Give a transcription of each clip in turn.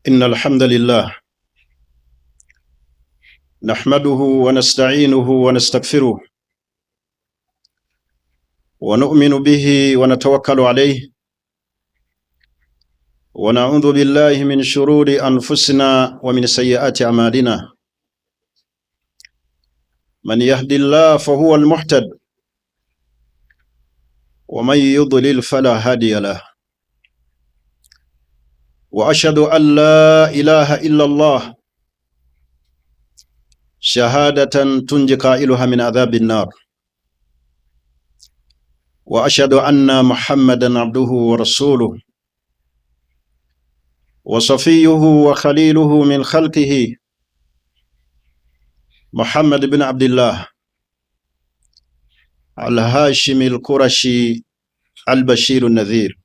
إن الحمد لله نحمده ونستعينه ونستغفره ونؤمن به ونتوكل عليه ونعوذ بالله من شرور أنفسنا ومن سيئات أعمالنا. من يهد الله فهو المهتد ومن يضلل فلا هادي له. وأشهد أن لا إله إلا الله شهادة تنجي قائلها من عذاب النار. وأشهد أن محمدا عبده ورسوله وصفيه وخليله من خلقه محمد بن عبد الله الهاشمي القرشي البشير النذير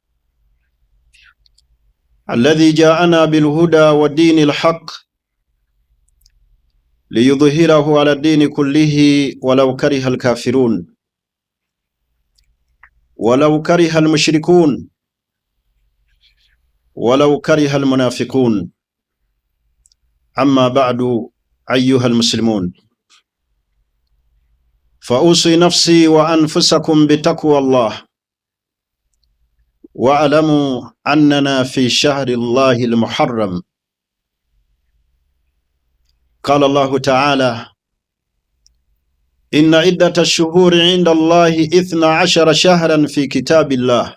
الذي جاءنا بالهدى والدين الحق ليظهره على الدين كله ولو كره الكافرون ولو كره المشركون ولو كره المنافقون. أما بعد أيها المسلمون، فأوصي نفسي وأنفسكم بتقوى الله، واعلموا أننا في شهر الله المحرم. قال الله تعالى: إن عدة الشهور عند الله 12 شهرا في كتاب الله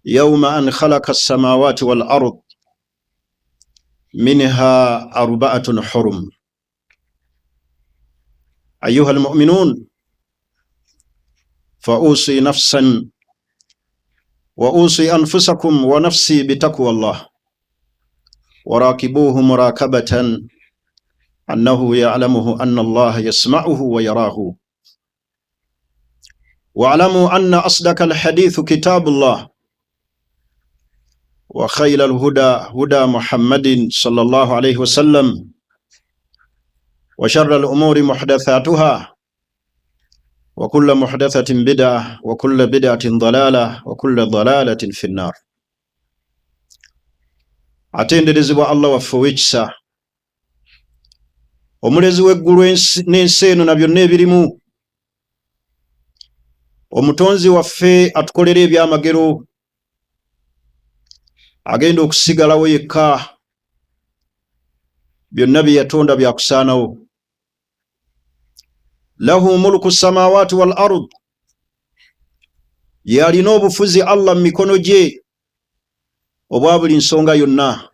يوم أن خلق السماوات والأرض منها 4 حرم. أيها المؤمنون، فأوصي نفسا وأوصي أنفسكم ونفسي بتقوى الله، وراقبوه مراقبة أنه يعلمه أن الله يسمعه ويراه. واعلموا أن أصدق الحديث كتاب الله، وخير الهدى هدى محمد صلى الله عليه وسلم، وشر الأمور محدثاتها، وكل محدثة بدعة، وكل بدعة ضلالة، وكل ضلالة في النار. atenderezebwa Allah waffe ow'ekisa, omulezi w'eggulu n'ensi eno na byonna ebirimu, omutonzi waffe atukolera ebyamagero, agenda okusigalawo yekka, byonna bye yatonda byakusaanawo. lahu mulku samawati wal ard, yalina obufuzi Allah mu mikono gye obwa buli nsonga yonna.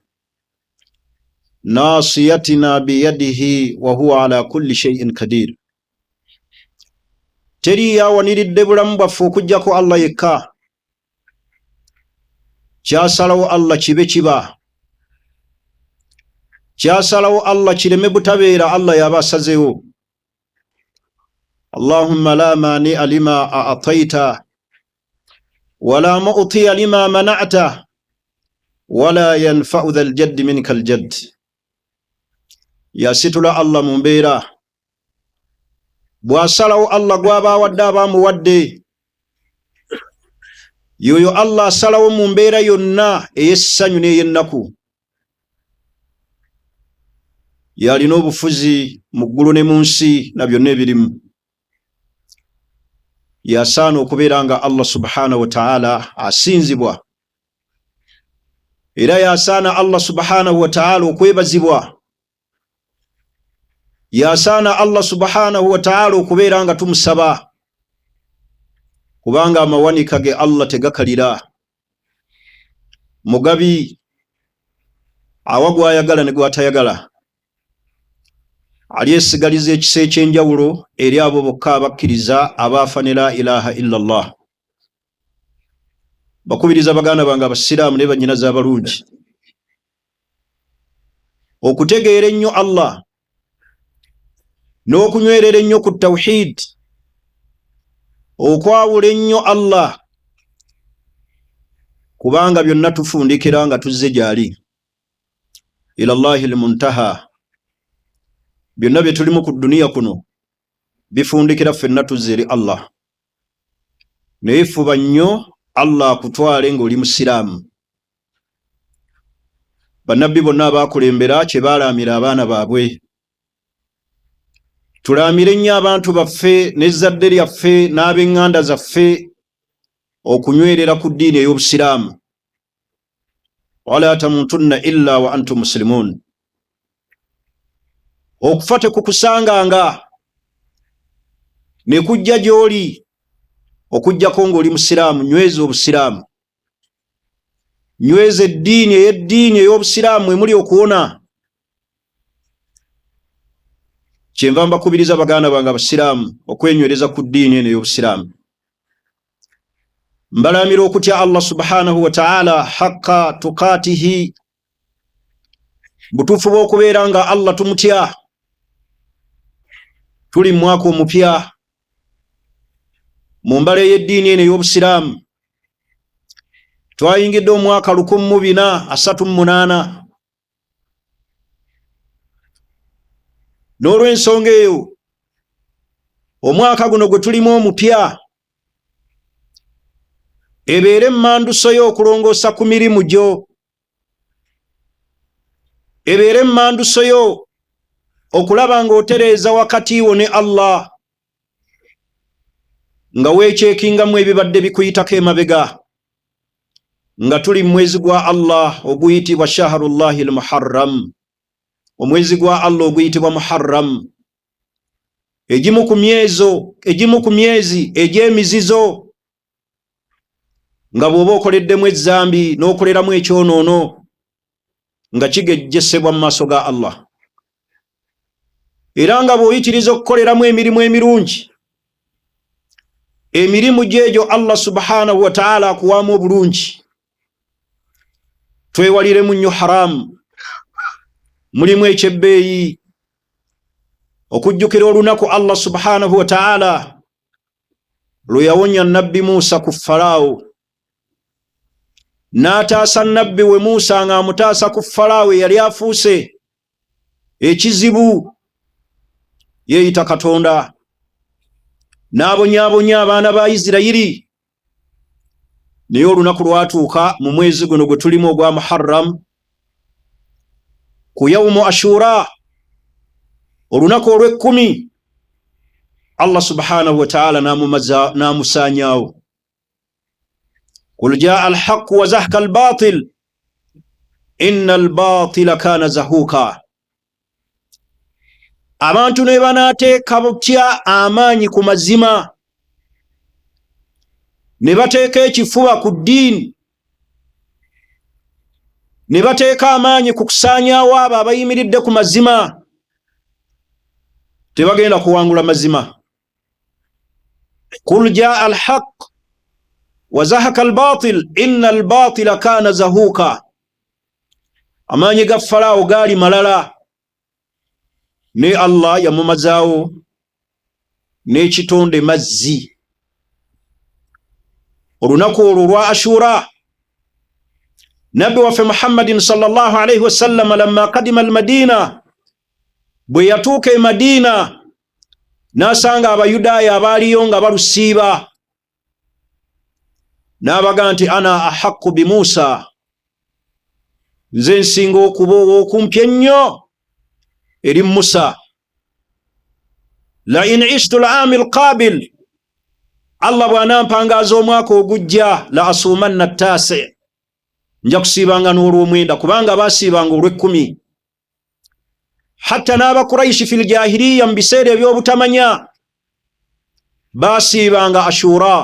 nasiyatina biyadihi wa huwa ala kulli shay'in kadir, teri yawaniridde bulamu bwaffe okujjako Allah yekka. kyasalawo Allah kibe kiba, kyasalawo Allah kireme butabeera Allah yaba asazeewo. Allahumma la mani'a lima a'tayta wala mu'tiya lima mana'ta wala yanfa'u dhal jadd minka al jadd. yasitula Allah mu mbeera, bw'asalawo Allah gw'aba awadde abaamuwadde. yoyo Allah asalawo mu mbeera yonna ey'essanyu n'ey'ennaku. yalina obufuzi mu ggulu ne mu nsi na byonna ebirimu. yasaana okubeera nga Allah subhanahu wa ta'ala asinzibwa, era yasaana Allah subhanahu wa ta'ala okwebazibwa. yasaana Allah subhanahu wa ta'ala okubeera nga tumusaba, kubanga amawanika ge Allah tegakalira. mugabi awa gw'ayagala ne gw'atayagala, alyesigaliza ekisa ekyenjawulo eri abo bokka abakkiriza abaafa ne la ilaha illa Allah. bakubiriza baganda bange abasiraamu ne bannyinaze abalungi okutegeera ennyo Allah n'okunywerera ennyo ku tawhid, okwawula ennyo Allah, kubanga byonna tufundikira nga tuzze gyali, ila Allahi al-muntaha. byonna bye tulimu ku duniya kuno bifundikira ffenna tuzze eri Allah. naye fuba nnyo Allah akutwale ng'oli musiraamu. bannabbi bonna abakulembera kye baalamira abaana baabwe. Tulamire nnyo abantu baffe n'ezzadde lyaffe n'ab'eŋŋanda zaffe okunywerera ku ddiini ey'Obusiraamu. Wala tamutunna illa wa antum muslimun. Okufa tekukusanganga ne kujja gy'oli okujjako ng'oli musiraamu. Nyweza Obusiraamu, nyweza eddiini ey'Obusiraamu emuli okuwona. Kyenva mbakubiriza baganda bange Abasiraamu okwenywereza ku ddiini eno ey'Obusiraamu. Mbalamira okutya Allah subhanahu wa ta'ala haqqa tuqatihi, butuufu bw'okubeera nga Allah tumutya. Tuli mwaka omupya mu mbala y'eddiini eno ey'Obusiraamu. Twayingidde omwaka 1438. N'olw'ensonga eyo omwaka guno gwe tulimu omupya ebeere mmanduso yo okulongoosa ku mirimu gyo, ebeere mmanduso yo okulaba ng'otereeza wakati wo ne Allah, nga weekyekingamu ebibadde bikuyitako emabega, nga tuli mwezi gwa Allah oguyitibwa Shahrullahi al-Muharram, omwezi gwa Allah oguyitibwa Muharram. Egimu ku myezi egy'emizizo, nga bw'oba okoleddemu ezzambi n'okoleramu ekyonoono nga kigejjesebwa mu maaso ga Allah. Era nga bw'oyitiriza okukoleramu emirimu emirungi, emirimu gy'egyo Allah subhanahu wa ta'ala akuwaamu obulungi. Twewaliremu nnyo haramu, mulimu ekyebbeeyi, okujjukira olunaku Allah subhanahu wa ta'ala lwe yawonya nabbi Musa ku Falaawo, n'ataasa nabbi we Musa ng'amutaasa ku Falaawo yali afuuse ekizibu, yeeyita Katonda, n'abonyaabonya abaana ba Isirayiri. Naye olunaku lwatuuka mu mwezi guno gwe tulimu ogwa Muharram, ku yawmu Ashura, olunaku olw'ekkumi, Allah subhanahu wa ta'ala n'amusaanyaawo. Qul jaa al-haqqu wa zahaka al-batil inna al-batila kana zahuka. Abantu ne banaateeka butya amaanyi ku mazima, ne bateeka ekifuba ku ddiini, ne bateeka amaanyi ku kusaanyaawo abo abayimiridde ku mazima, tebagenda kuwangula mazima. Qul jaa al-haqq wa zahaka al-batil inna al-batila kana zahuka. Amaanyi ga Falaawo gaali malala, ne Allah yamumazaawo n'ekitonde mazzi. Olunaku olwo lwa Ashura, nabbi waffe Muhammadin sallallahu alayhi wasallam lamma kadima al-Madina, bwe yatuuka e Madina n'asanga Abayudaaya abaaliyo nga balusiiba, n'abaga nti ana ahaqqu bi Musa, nze nsinga okuba ow'okumpi ennyo eri Musa. La in ishtu al-aami al-qaabil, Allah bw'anampangaaza omwaka ogujja, la asuumanna at-taasi, nja kusiibanga n'olw'omwenda, kubanga baasiibanga olw'ekkumi. Hatta n'Abakuraishi fil jahiliya mu biseera eby'obutamanya baasiibanga Ashura,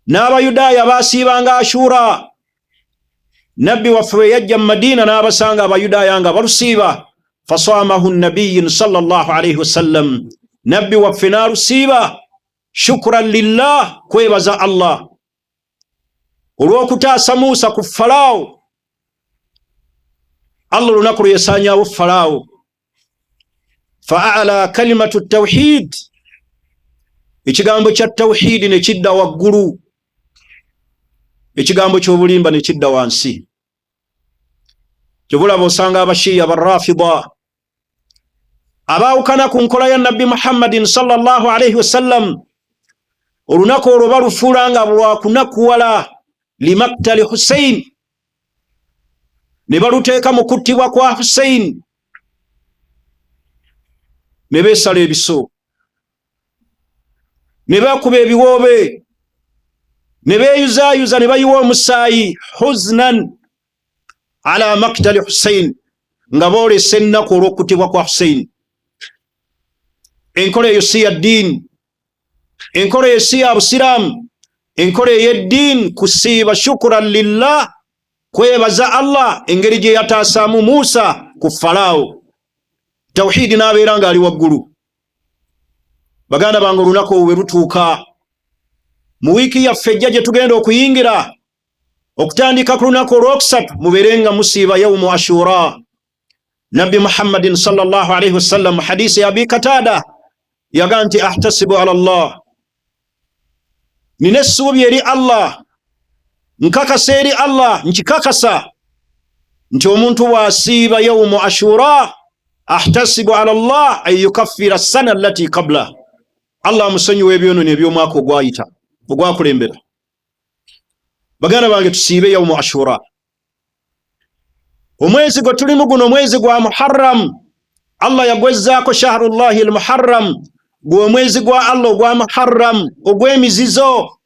n'Abayudaaya baasiibanga Ashura. Nabbi waffe bwe yajja mu Madiina n'abasanga Abayudaaya nga balusiiba, fasaamahu nabiyyin sallallahu alayhi wasallam, nabbi waffe n'alusiiba shukran lillah, kwebaza Allah olw'okutaasa Musa ku Falaawo. Allah olunaku lwe yasaanyaawo Falaawo, fa'ala kalimatu tawhid, ekigambo kya tawhid ne kidda waggulu, ekigambo ky'obulimba ne kidda wansi. Kyobulaba osanga Abashiya Barrafida abaawukana ku nkola ya nabbi Muhammadin sallallahu alayhi wasallam, olunaku olwo balufuula nga lwakunakuwala limaktali Husayn, ne baluteeka mu kuttibwa kwa Hussein, ne beesala ebiso, ne bakuba ebiwoobe, ne beeyuzaayuza, ne bayiwa omusaayi, huznan ala maktali Hussein, nga boolesa ennaku olw'okuttibwa kwa Hussein. Enkola eyo si ya ddiini, enkola eyo si ya Busiraamu, enkola ey'eddiini kusiiba shukuran lillah, kwebaza Allah engeri gye yataasaamu Muusa ku Falaawo. Tawhiidi n'abeera ng'ali waggulu. Baganda bange, olunaku olwo bwe lutuuka, mu wiiki yaffe ejja gye tugenda okuyingira, okutandika ku lunaku olwokusatu, mubeere nga musiiba yawmu Ashura. Nabbi Muhammadin sallallahu alayhi wasallam mu hadiisi ya Abi Kataada yagaa nti ahtasibu ala Allah, nina essuubi eri Allah, nkakasa eri Allah, nkikakasa nti omuntu bw'asiiba yawmu Ashura, ahtasibu ala Allah an yukaffira sana allati qabla, Allah amusonyiwa ebyonoono eby'omwaka ogwayita ogwakulembera. Baganda bange, tusiibe yawmu Ashura. Omwezi gwe tulimu guno, omwezi gwa Muharram, Allah yagwezzaako shahrullahi al-Muharram, gwe omwezi gwa Allah ogwa Muharram ogw'emizizo.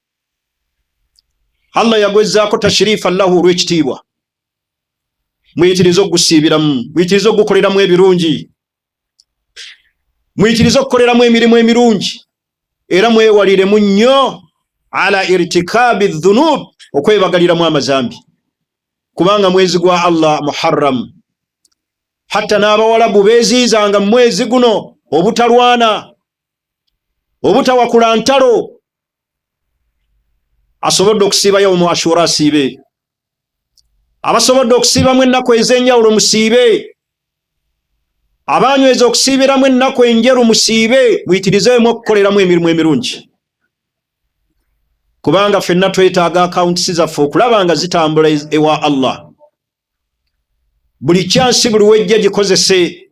Allah yagwezzaako tashrifan lahu, olw'ekitiibwa. Muyitirize okugusiibiramu, muyitirize okugukoleramu ebirungi, muyitirize okukoleramu emirimu emirungi, era mwewaliremu nnyo ala irtikaabi dhunub, okwebagaliramu amazambi, kubanga mwezi gwa Allah Muharram. Hatta n'Abawalabu beeziizanga mu mwezi guno obutalwana, obutawakula ntalo. Asobodde okusiiba yawmu Ashura asiibe, abasobodde okusiibamu ennaku ez'enjawulo musiibe, abanyweza okusiibiramu ennaku enjeru musiibe, muyitirizeemu okukoleramu emirimu emirungi, kubanga ffenna twetaaga akawuntisi zaffe okulaba nga zitambula ewa Allah. Buli kyansi buli wejja gikozese.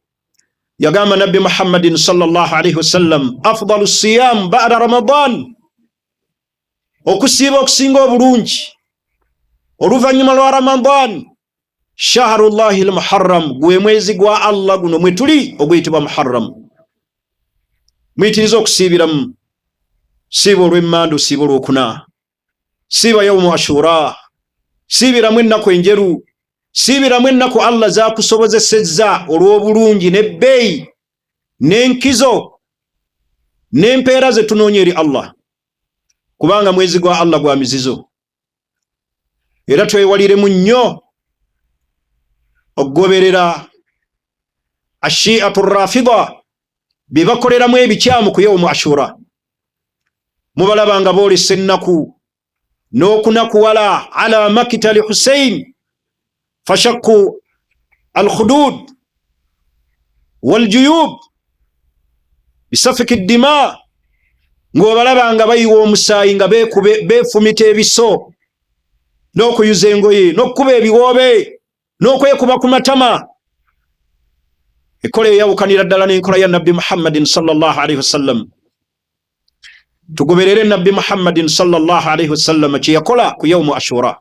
Yagamba Nabbi Muhammadin sallallahu alayhi wasallam, afdalu siyam ba'da Ramadan, okusiiba okusinga obulungi oluvannyuma lwa Ramadan, shahrullahi al-Muharram, gwe mwezi gwa Allah guno mwe tuli oguyitibwa Muharram. Muyitirize okusiibiramu. Siiba olw'emmandu, siiba olw'okuna, siiba yawmu Ashura, siibiramu ennaku enjeru, siibiramu ennaku Allah z'akusobozesezza olw'obulungi n'ebbeeyi n'enkizo n'empeera ze tunoonya eri Allah, kubanga mwezi gwa Allah gwa mizizo. Era twewaliremu nnyo okugoberera ashi'atu rafida bye bakoleramu ebikyamu ku yawmu Ashura. Mubalaba nga boolesa ennaku n'okunakuwala ala makitali Hussein, fashakku al-khudud wal-juyub bisafiki ddima, ng'obalaba nga bayiwa omusaayi nga beefumita ebiso, n'okuyuza engoye, n'okukuba ebiwoobe, n'okwekuba ku matama. Ekola eyawukanira ddala n'enkola ya Nabbi Muhammadin sallallahu alayhi wasallam. Tugoberere Nabbi Muhammadin sallallahu alayhi wasallam kye yakola ku yawmu Ashura.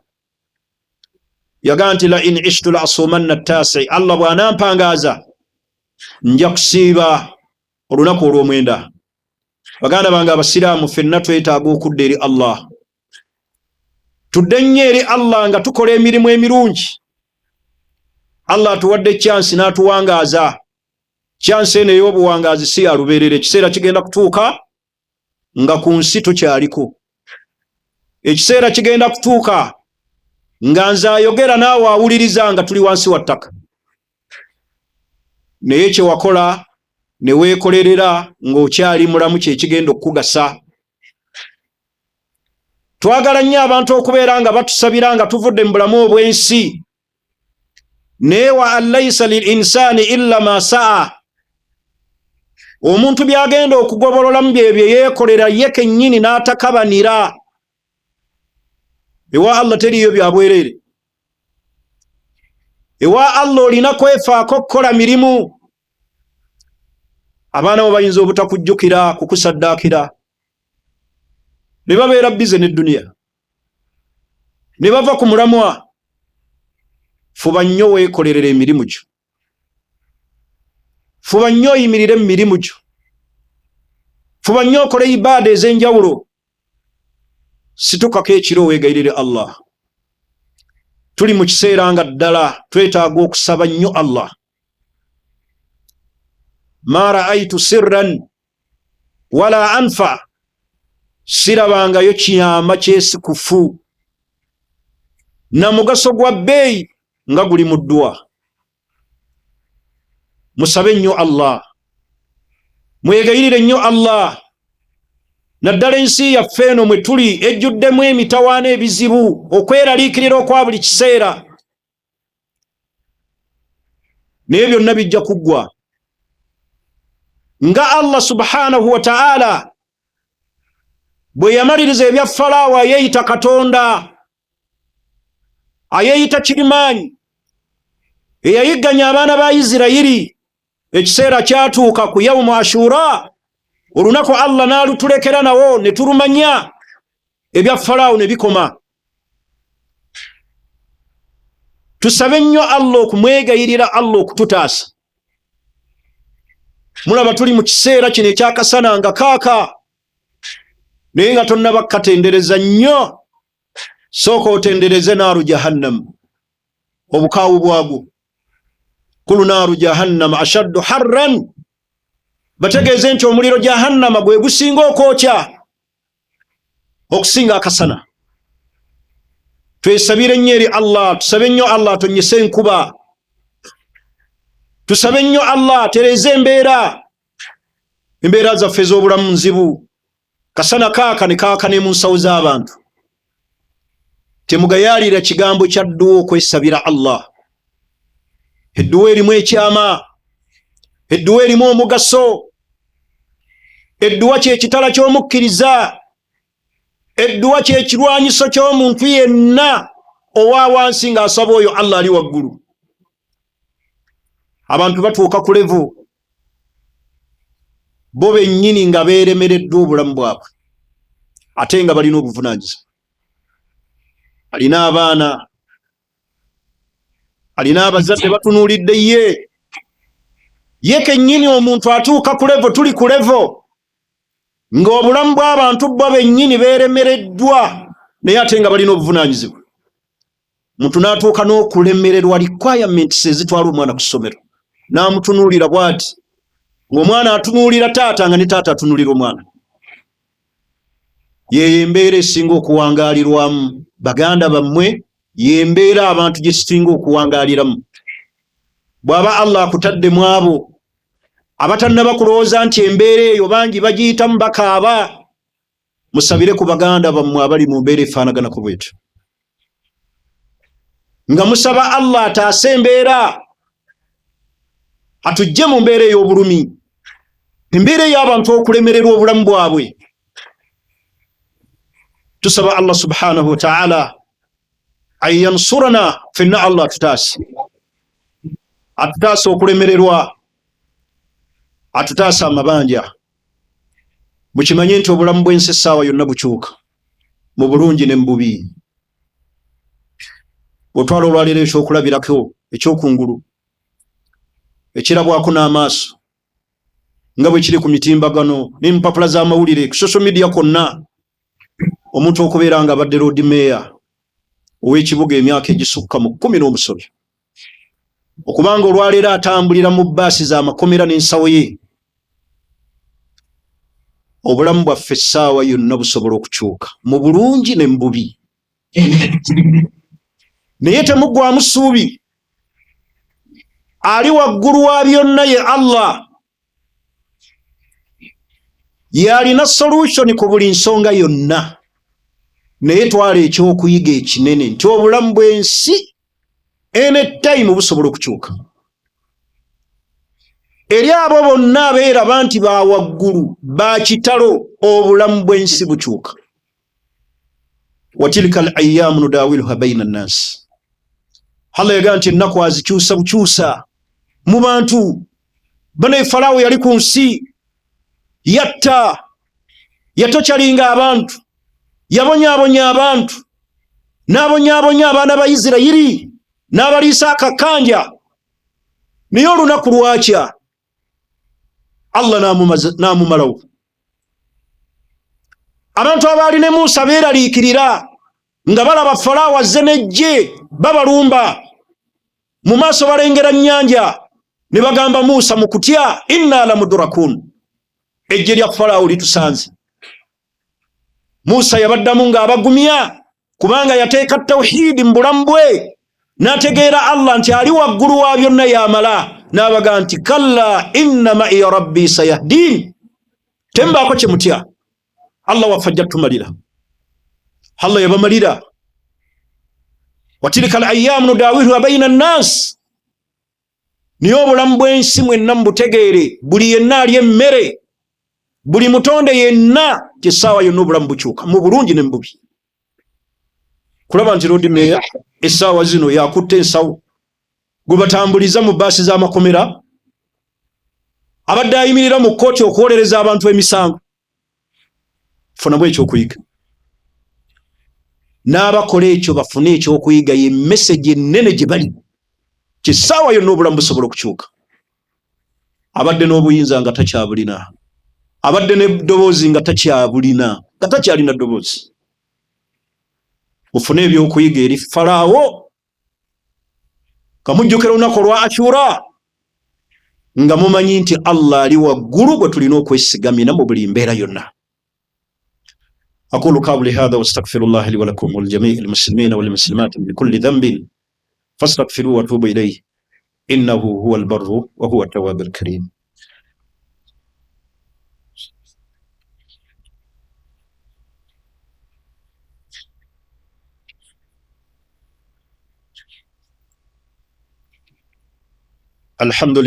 Yagaa nti la in ishtu la asumanna at-tasi, Allah bw'anampangaaza nja kusiiba olunaku olw'omwenda. Baganda bange Abasiraamu, ffenna twetaaga okudda eri Allah. Tudde nnyo eri Allah nga tukola emirimu emirungi. Allah atuwadde chansi n'atuwangaaza. Chansi eno ey'obuwangaazi si ya lubeerera. Ekiseera kigenda kutuuka nga ku nsi tukyaliko. Ekiseera kigenda kutuuka nga nze ayogera naawe awuliriza nga tuli wansi wa ttaka. Naye kye wakola ne weekolerera ng'okyali mulamu kye kigenda okukugasa. Twagala nnyo abantu okubeera nga batusabira nga tuvudde mu bulamu obw'ensi. Naye wa an laysa lil insaani illa ma saa. Omuntu byagenda okugobololamu byebyo yeekolera ye kennyini n'atakabanira. Ewa Allah teriyo bya bwereere. Ewa Allah olina kwefaako okukola mirimu. Abaana bo bayinza obutakujjukira kukusaddaakira, ne babeera bize n'edduniya, ne bava ku mulamwa. fuba nnyo weekolerera emirimu gyo, fuba nnyo oyimirire mu mirimu gyo, fuba nnyo okole ibaada ez'enjawulo. Situkako ekiro weegayirire Allah. Tuli mu kiseera nga ddala twetaaga okusaba nnyo Allah. Ma raaitu sirran wala anfa, sirabangayo kiyama kyesikufu na mugaso gwa bbeeyi nga guli mu ddwa. Musabe nnyo Allah, mwegayirire nnyo Allah. Naddala ensi yaffe eno mwe tuli ejjuddemu emitawaana ebizibu, okweraliikirira okwa buli kiseera, naye byonna bijja kuggwa nga Allah subhanahu wa ta'ala bwe yamaliriza ebya Falaawo ayeeyita Katonda, ayeeyita Kirimaanyi, eyayigganya abaana ba Isirayiri. Ekiseera kyatuuka ku yawmu Ashura, olunaku Allah n'alutulekera nawo ne tulumanya, ebya Falaawo ne bikoma. Tusabe nnyo Allah okumwegayirira Allah okututaasa. Mulaba tuli mu kiseera kino ekyakasana nga kaaka, naye nga tonnaba katendereza nnyo. Sooka otendereze naaru jahannam, obukaawu bwagwo. Kulu naaru jahannam ashaddu harran, bategeeze nti omuliro jahannama gwe gusinga okwokya okusinga akasana. Twesabire nnyo eri Allah, tusabe nnyo Allah atonnyese enkuba, tusabe nnyo Allah atereeze embeera zaffe ez'obulamu nzibu. Kasana kaaka ne kaaka ne mu nsawo z'abantu. Temugayaalira kigambo kya dduwa okwesabira Allah. Edduwa erimu ekyama, edduwa erimu omugaso, edduwa ky'ekitala ky'omukkiriza, edduwa ky'ekirwanyiso ky'omuntu yenna owa wansi ng'asaba oyo Allah ali waggulu. Abantu batuuka ku levo bo bennyini nga beeremereddwa obulamu bwabwe, ate nga balina obuvunaanyizibwa. Alina abaana, alina abazadde batunuulidde ye kennyini. Omuntu atuuka ku levo, tuli ku levo ng'obulamu bw'abantu bo bennyini beeremereddwa, naye ate nga balina obuvunaanyizibwa. Muntu n'atuuka n'okulemererwa requirements ezitwala omwana ku ssomero, n'amutunuulira bw'ati, ng'omwana atunuulira taata nga ne taata atunuulira omwana. Yeyo embeera esinga okuwangaalirwamu. Baganda bammwe, y'embeera abantu gye kisinga okuwangaaliramu. Bw'aba Allah akutadde mu abo abatannaba kulowooza nti embeera eyo bangi bagiyitamu bakaaba, musabire ku baganda bammwe abali mu mbeera efaanaganako bwetyo, nga musaba Allah ataase embeera, atujje mu mbeera ey'obulumi, embeera ey'abantu okulemererwa obulamu bwabwe. Tusaba Allah subhanahu wa ta'ala ayansurana, fenna Allah atutaase okulemererwa, atutaase amabanja. Mukimanye nti obulamu bw'ensi essaawa yonna bukyuka, mu bulungi ne mu bubi. Bw'otwala olwaleero ekyokulabirako ekyokungulu ekirabwako n'amaaso nga bwe kiri ku mitimbagano n'empapula z'amawulire ku social media konna, omuntu okubeera nga abadde road mayor ow'ekibuga emyaka egisukka mu 10 n'omusobyo, okubanga olwaleero atambulira mu bbaasi z'amakomera n'ensawo ye, obulamu bwaffe essaawa yonna busobola okukyuka mu bulungi ne mu bubi. Naye temuggwaamu ssuubi, ali waggulu wa byonna ye Allah, yalina solution ku buli nsonga yonna. Naye twala ekyokuyiga ekinene nti obulamu bw'ensi anytime busobola okukyuka. Eri abo bonna abeeraba nti ba waggulu ba kitalo, obulamu bw'ensi bukyuka. Wa tilka al-ayyaamu nudaawiluha bayna an-naas. Allah yagamba nti ennaku azikyusa bukyusa mu bantu. Bano Falaawo yali ku nsi, yatokyalinga abantu, yabonyaabonya abantu, n'abonyaabonya abaana ba Isirayiri, n'abaliisa akakanja, naye olunaku lwakya Allah n'amumalawo. Abantu abaali ne Musa beeraliikirira nga balaba Falaawo azze n'eggye babalumba, mu maaso balengera nnyanja, ne bagamba Musa mu kutya, inna lamudrakun, eggye lya Falaawo litusanze. Musa yabaddamu ng'abagumya, kubanga yateeka tawhiidi mu bulamu bwe, n'ategeera Allah nti ali waggulu wa byonna yamala, n'abaga nti kalla inna ma'iya rabbi sayahdin, tembaako kye mutya, Allah waffe ajja tumalira. Allah yabamalira. Wa tilka al-ayyamu nudaawiluha bayna an-nas, niyo obulamu bw'ensi mwenna mubutegeere, buli yenna alya emmere, buli mutonde yenna kyessaawa yonna obulamu bukyuka, mu bulungi ne mu bubi. Kulaba nti Lord Mayor essaawa zino yakutte ensawo gwe batambuliza mu bbaasi z'amakomera, abadde ayimirira mu kkooti okuwolereza abantu emisango. Funamu ekyokuyiga, n'abakola ekyo bafune ekyokuyiga, ye message ennene gye bali, kyessaawa yonna obulamu busobola okukyuka. Abadde n'obuyinza nga takyabulina, abadde n'eddoboozi nga takyabulina, nga takyalina ddoboozi. Mufune ebyokuyiga eri Falaawo, kamujjukira olunaku olwa Ashura, nga mumanyi nti Allah ali waggulu gwe tulina okwesigamira mu buli mbeera yonna. أقول قولي هذا واستغفر الله لي ولكم ولجميع المسلمين والمسلمات من كل ذنب فاستغفروه واتوبوا إليه إنه هو البر وهو التواب الكريم. الحمد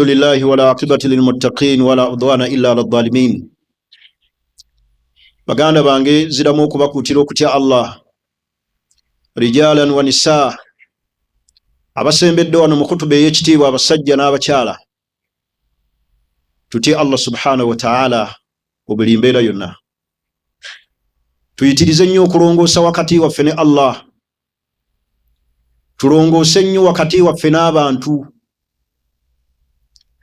لله ولا عاقبة للمتقين ولا عدوان إلا على الظالمين. Baganda bange ziramu okubakuutira okutya Allah, rijalan wa nisaa, abasembedde wano mu kutuba ey'ekitiibwa, abasajja n'abakyala. Tutye Allah subhanahu wa ta'ala mu buli mbeera yonna. Tuyitirize nnyo okulongoosa wakati waffe ne Allah, tulongoose nnyo wakati waffe n'abantu,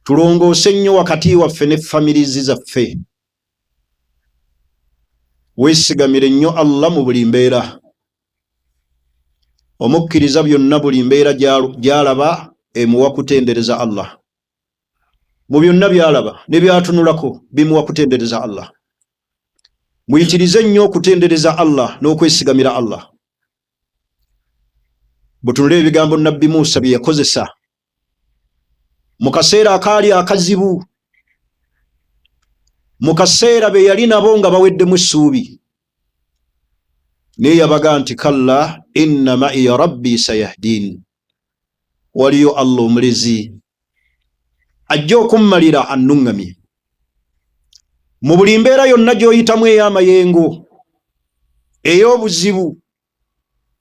tulongoose nnyo wakati waffe ne famirizi zaffe. Weesigamire nnyo Allah mu buli mbeera, omukkiriza byonna buli mbeera gy'alaba emuwa kutendereza Allah. Mu byonna by'alaba ne byatunulako bimuwa kutendereza Allah. Muyitirize nnyo okutendereza Allah n'okwesigamira Allah. Butunule ebigambo Nabbi Musa bye yakozesa mu kaseera akaali akazibu, mu kaseera be yali nabo nga baweddemu essuubi, naye yabaga nti kalla inna ma'iya rabbi sayahdin, waliyo Allah omulezi ajja okummalira annuŋŋamye. Mu buli mbeera yonna gy'oyitamu ey'amayengo, ey'obuzibu,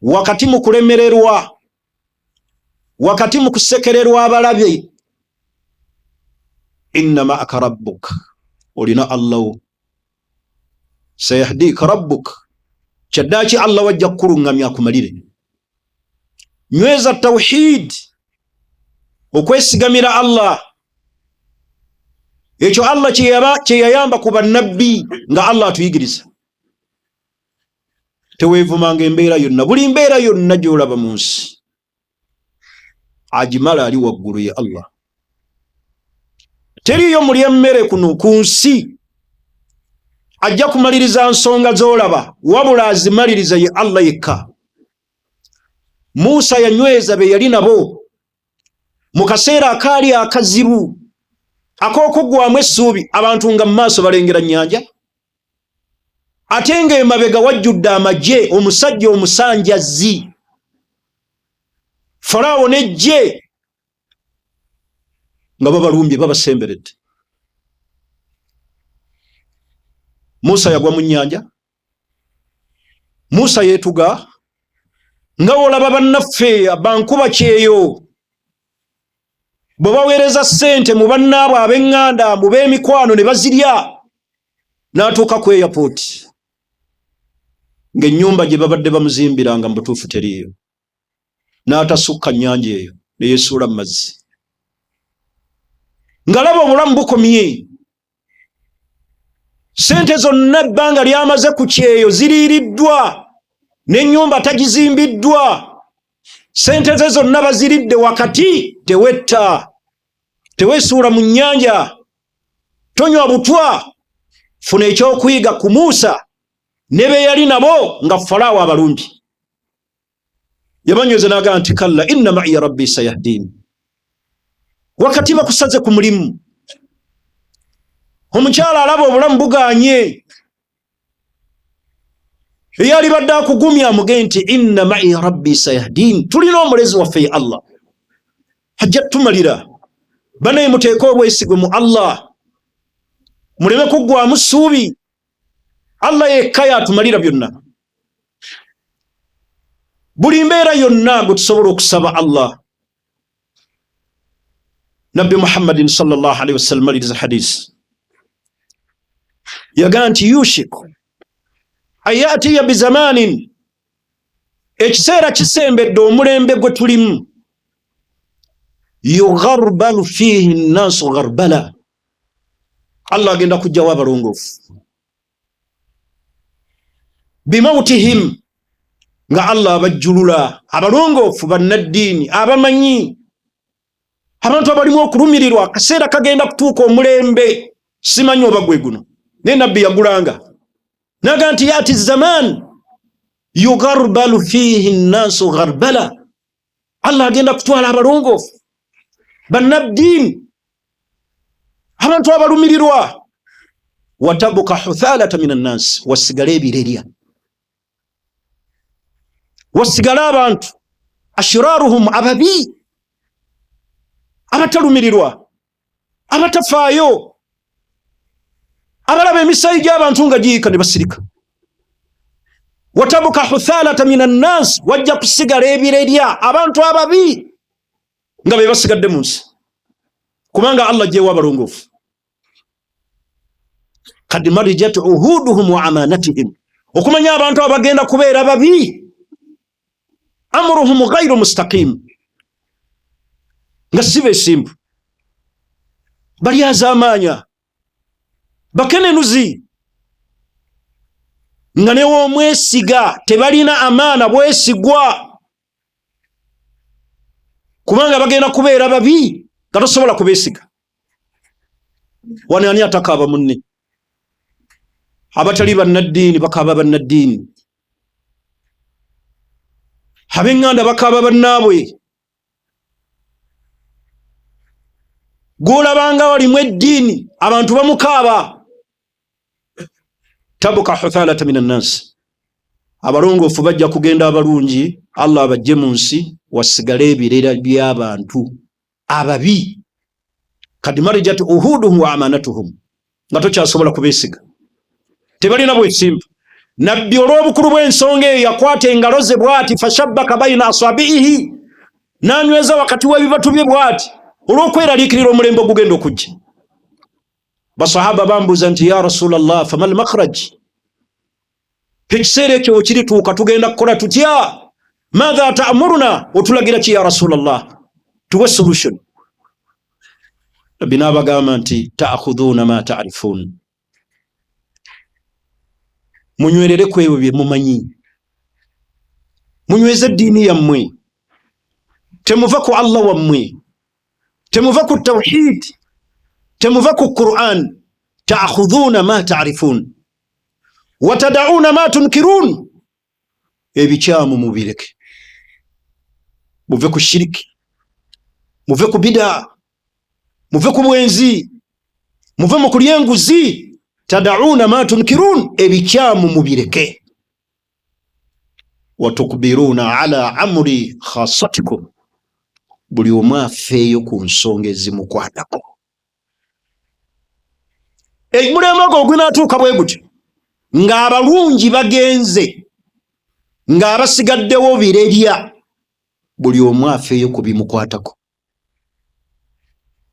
wakati mu kulemererwa, wakati mu kusekererwa abalabe, inna ma'aka rabbuk, olina Allah, sayahdika rabbuk, kyaddaaki Allah wajja kukuluŋŋamya akumalire. Nyweza tawhid, okwesigamira Allah, ekyo Allah kye yayamba ku bannabbi nga Allah atuyigiriza. Teweevumanga embeera yonna, buli mbeera yonna gy'olaba mu nsi, agimala ali waggulu ye Allah. Teriyo mulya emmere kuno ku nsi ajja kumaliriza nsonga z'olaba, wabula azimaliriza ye Allah yekka. Musa yanyweza be yali nabo mu kaseera akaali akazibu ak'okuggwaamu essuubi, abantu nga mu maaso balengera nnyanja, ate ng'emabega wajjudde amagye, omusajja omusanjazzi, Falaawo n'eggye nga babalumbye babasemberedde. Musa yagwa mu nnyanja, Musa yeetuga nga olaba bannaffe abankuba kyeyo bwe baweereza ssente mu bannaabwe ab'eŋŋanda, mu b'emikwano ne bazirya, n'atuuka ku airport ng'ennyumba gye babadde bamuzimbiranga mu butuufu teriiyo, n'atasukka nnyanja eyo ne yeesuula mu mazzi, ng'alaba obulamu bukomye. Sente zonna ebbanga lyamaze ku kyeyo ziriiriddwa, n'ennyumba tagizimbiddwa, sente ze zonna baziridde wakati. Tewetta, teweesuula mu nnyanja, tonywa butwa. Funa ekyokuyiga ku Muusa ne be yali nabo nga Falaawo abalungi. Yabanyweza n'agamba nti kalla inna ma'iya rabbi sayahdin. Wakati bakusaze ku mulimu, omukyala alaba obulamu buganye, eyali badde akugumya amugee nti inna ma'iya rabbi sayahdin. Tulina omulezi waffe ye Allah, ajja tumalira. Banaye muteeke obwesigwe mu Allah, muleme kuggwaamu ssuubi. Allah yekka yatumalira byonna. Buli mbeera yonna gwe tusobola okusaba Allah. Nabbi Muhammadin sallallahu alaihi wasallam aliriza hadisi yagaa nti yushiku ayatiya bizamanin, ekiseera kisembedde omulembe gwe tulimu, yugharbalu fihi nnaasu gharbala, Allah agenda kujjawo abalongoofu bimawtihim, nga Allah abajjulula abalongoofu, bannaddiini, abamanyi, abantu abalimu okulumirirwa. Akaseera kagenda kutuuka omulembe, simanyi oba gwe guno, naye nabbi yagulanga naga nti yati zaman yugharbalu fihi nnaasu gharbala, Allah agenda kutwala abalongoofu, bannaddiini, abantu abalumirirwa. Watabuka huthalata min annaasi, wasigala ebirerya, wasigala abantu ashiraruhum, ababi, abatalumirirwa, abatafaayo, abalaba emisayi gy'abantu nga giyika ne basirika. Watabuka huthalata min annaasi, wajja kusigala ebirerya, abantu ababi nga be basigadde mu nsi, kubanga Allah gyewa abalongoofu. Kad marijat uhuduhum wa amanatihim, okumanya abantu abagenda kubeera babi, amruhum ghayru mustaqim, nga si beesimbu, balyazaamaanya, bakenenuzi, nga newoomwesiga tebalina amaana bwesigwa, kubanga bagenda kubeera babi nga tosobola kubeesiga. Wano ani atakaaba munne? Abatali bannaddiini bakaaba bannaddiini, ab'eŋŋanda bakaaba bannaabwe. Gwolabanga walimu eddiini abantu bamukaaba. Tabuka huthalata min annaasi, abalongoofu bajja kugenda abalungi, Allah abajje mu nsi, wasigale ebirera by'abantu ababi. Kad marijat uhuduhum wa amanatuhum, nga tokyasobola kubeesiga, tebalina bwesimbu. Nabbi olw'obukulu bw'ensonga eyo yakwata engalo ze bw'ati, fashabbaka bayina aswabihi, n'anyweza wakati w'ebibatu bye bw'ati, olw'okweraliikirira omulembe ogugenda okujja. Basahaba bambuuza nti ya Rasulallah, famal makhraj, ekiseera ekyo kirituuka tugenda kukola tutya? Maadha ta'muruna, otulagira ki ya Rasulallah, tuwe solution. Nabbi n'abagamba nti ta'khudhuuna ma ta'rifuun, munywerere ku ebyo bye mumanyi, munyweze eddiini yammwe, temuva ku Allah wammwe, temuva ku tawhid, temuva ku Qur'an. Ta'khudhuuna ma ta'rifuun wa tad'uuna ma tunkiruun, ebikyamu mubireke, muve ku shiriki, muve ku bid'a, muve ku bwenzi, muve mu kulya enguzi. Tad'uuna ma tunkiruun, ebikyamu mubireke. Wa tukbiruuna ala amri khassatikum, buli omu afeeyo ku nsonga ezimukwatako. Mulembe ogwo gwinaatuuka bwe gutyo, ng'abalungi bagenze, ng'abasigaddewo birerya, buli omu afeeyo ku bimukwatako.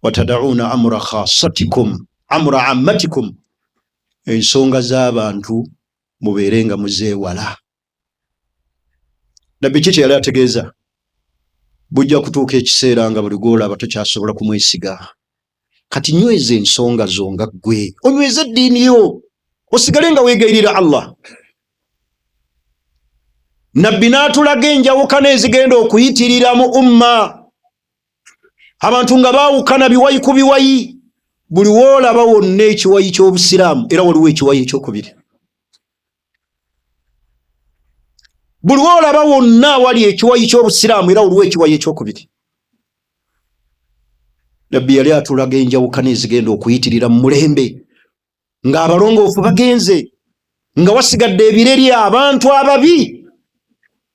Watad'uuna amra khassatikum, amra ammatikum, ensonga z'abantu mubeere nga muzeewala. nabbi kiki yali ategeeza bujja kutuuka ekiseera nga buli gwolaba tokyasobola kumwesiga. Kati nyweza ensonga zo nga ggwe onyweza eddiini yo osigale nga weegayirira Allah. Nabbi n'atulaga enjawukana ezigenda okuyitirira mu umma, abantu nga baawukana biwayi ku biwayi. Buli woolaba wonna ekiwayi ky'obusiraamu era waliwo ekiwayi ekyokubiri. Buli woolaba wonna wali ekiwayi ky'obusiraamu era waliwo ekiwayi ekyokubiri. Nabbi yali atulaga enjawukana ezigenda okuyitirira mu mulembe, ng'abalongoofu bagenze, nga wasigadde ebireri abantu ababi.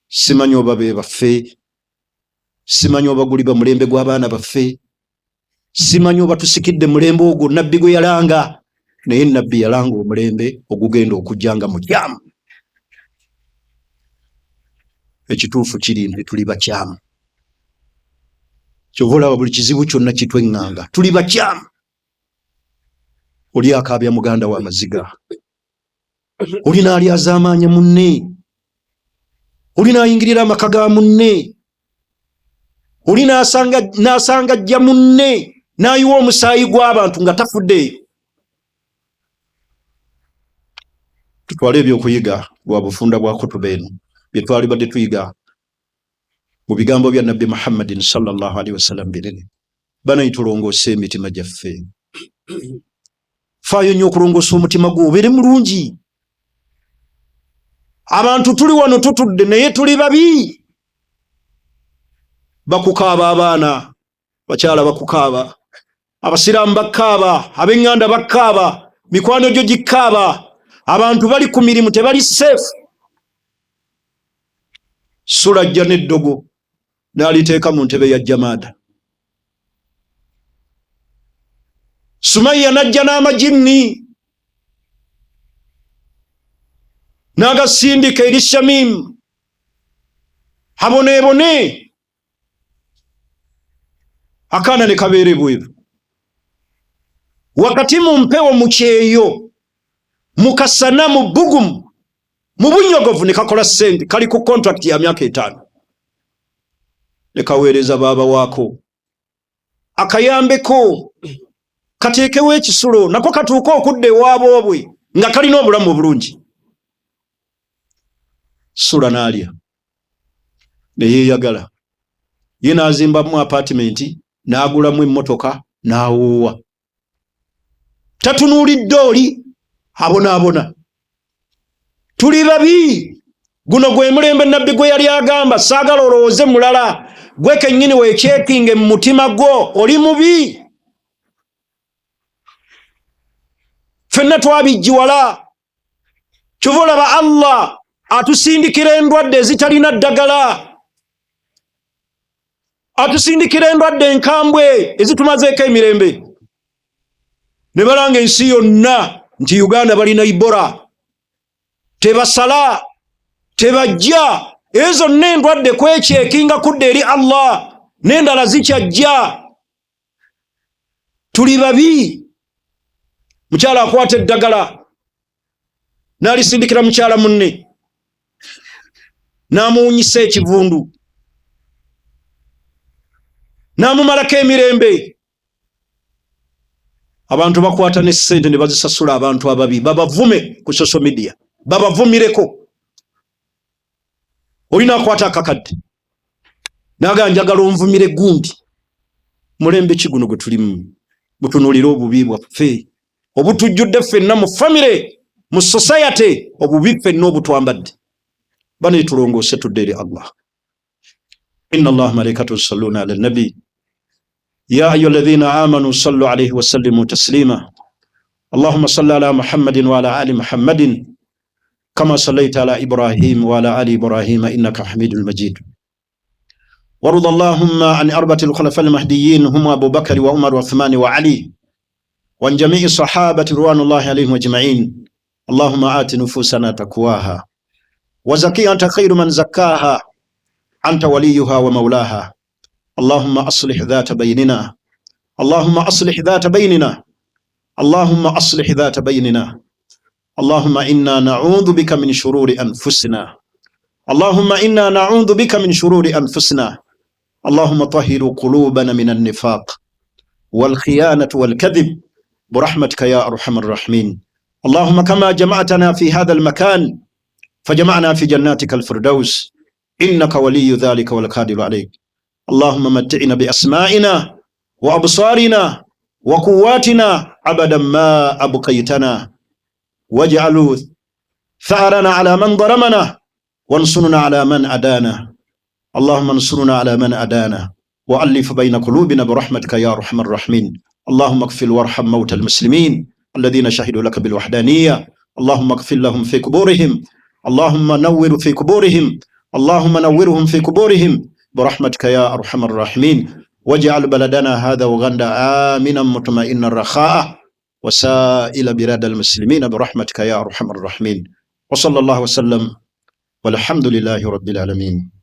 Simanyi oba be baffe, simanyi oba guli ba mulembe gw'abaana baffe, simanyi oba tusikidde mulembe ogwo nabbi gwe yalanga, naye nabbi yalanga omulembe ogugenda okujjanga mu kyamu. Ekituufu kiri nti tuli bakyamu. Kyova olaba buli kizibu kyonna kitweŋŋanga, tuli bakyamu. Oli akaabya muganda w'amaziga, oli n'alyazaamaanya munne, oli n'ayingirira amaka ga munne, oli n'asanga ajja munne n'ayiwa omusaayi gw'abantu nga tafuddeeyo. Tutwale ebyokuyiga bwa bufunda bwa kutuba eno bye twalibadde tuyiga mu bigambo bya Nabbi Muhammadin sallallahu alaihi wasallam binene. Bana itulongoose emitima gyaffe. Faayo nnyo okulongoosa omutima gwo obeere mulungi. Abantu tuli wano tutudde naye tuli babi. Bakukaaba abaana, bakyala bakukaaba, abasiraamu bakkaaba, ab'eŋŋanda bakkaaba, mikwano gyo gikkaaba, abantu bali ku mirimu tebali safe. Sula ajja n'eddogo n'aliteeka mu ntebe ya jamaada. Sumayya n'ajja n'amajinni n'agasindika eri Shamimu aboneebone. Akaana ne kabeera ebweru wakati mu mpewo mu kyeyo mu kasana mu bbugumu mu bunyogovu ne kakola ssente, kali ku contract ya myaka 5 ne kaweereza baaba waako akayambeko kateekewo ekisulo nako katuuke okudda ewaabo bwe nga kalina obulamu obulungi. Sula n'alya ne yeeyagala, ye n'azimbamu apartment n'agulamu emmotoka n'awuuwa. Tatunuulidde oli abonaabona. Tuli babi. Guno gwe mulembe nabbi gwe yali agamba saagala olowooze mulala, gwe kennyini weekyekinge mu mutima gwo oli mubi. Ffenna twabijjiwala. Kyova olaba Allah atusindikira endwadde ezitalina ddagala, atusindikira endwadde enkambwe ezitumazeeko emirembe. Ne balanga ensi yonna nti Uganda balina Ebola, tebasala, tebajja. Ezo n'endwadde kwekyekinga kudde eri Allah, n'endala zikyajja. Tuli babi. Mukyala akwata eddagala n'alisindikira mukyala munne n'amuwunyisa ekivundu n'amumalako emirembe. Abantu bakwata ne ssente ne bazisasula abantu ababi, babavume ku social media, babavumireko. Olina akwata akakadde n'agamba njagala onvumire gundi. Mulembe ki guno gwe tulimu? Butunuulire obubi bwaffe obutujjudde ffenna mu famire, mu society, obubi ffenna obutwambadde. Bana itulongoose tudde eri Allah. Inna Allah malaikatu yusalluna ala nabi ya ayyuhalladhina amanu sallu alayhi wa sallimu taslima. Allahumma salli ala Muhammadin wa ala ali Muhammadin kama sallaita ala Ibrahim wa ala ali Ibrahim innaka Hamidul Majid. Warḍa Allahumma an arba'atil khulafa'il mahdiyyin hum Abu Bakr wa Umar wa Uthman wa Ali wa an jami'i sahabati ridwanullahi alayhim ajma'in. Allahumma ati nufusana taqwaha wa zakkiha anta khayru man zakkaha anta waliyuha wa mawlaha. Allahumma aslih dhata baynina, Allahumma aslih dhata baynina, Allahumma aslih dhata baynina. Allahumma inna na'udhu bika min shururi anfusina اللهم إنا نعوذ بك من شرور أنفسنا. اللهم طهر قلوبنا من النفاق والخيانة والكذب برحمتك يا أرحم الراحمين. اللهم كما جمعتنا في هذا المكان فجمعنا في جناتك الفردوس، إنك ولي ذلك والقادر عليه. اللهم متعنا بأسمائنا وأبصارنا وقواتنا أبدا ما أبقيتنا، واجعل ثأرنا على من ظلمنا وانصرنا على من أدانا. اللهم انصرنا على من أدانا وألف بين قلوبنا برحمتك يا أرحم الراحمين. اللهم اغفر وارحم موتى المسلمين الذين شهدوا لك بالوحدانية. اللهم اغفر لهم في قبورهم. اللهم نور في قبورهم. اللهم نورهم في قبورهم برحمتك يا أرحم الراحمين. واجعل بلدنا هذا وغندا آمنا مطمئنا رخاء وسائل بلاد المسلمين برحمتك يا أرحم الراحمين. وصلى الله وسلم والحمد لله رب العالمين.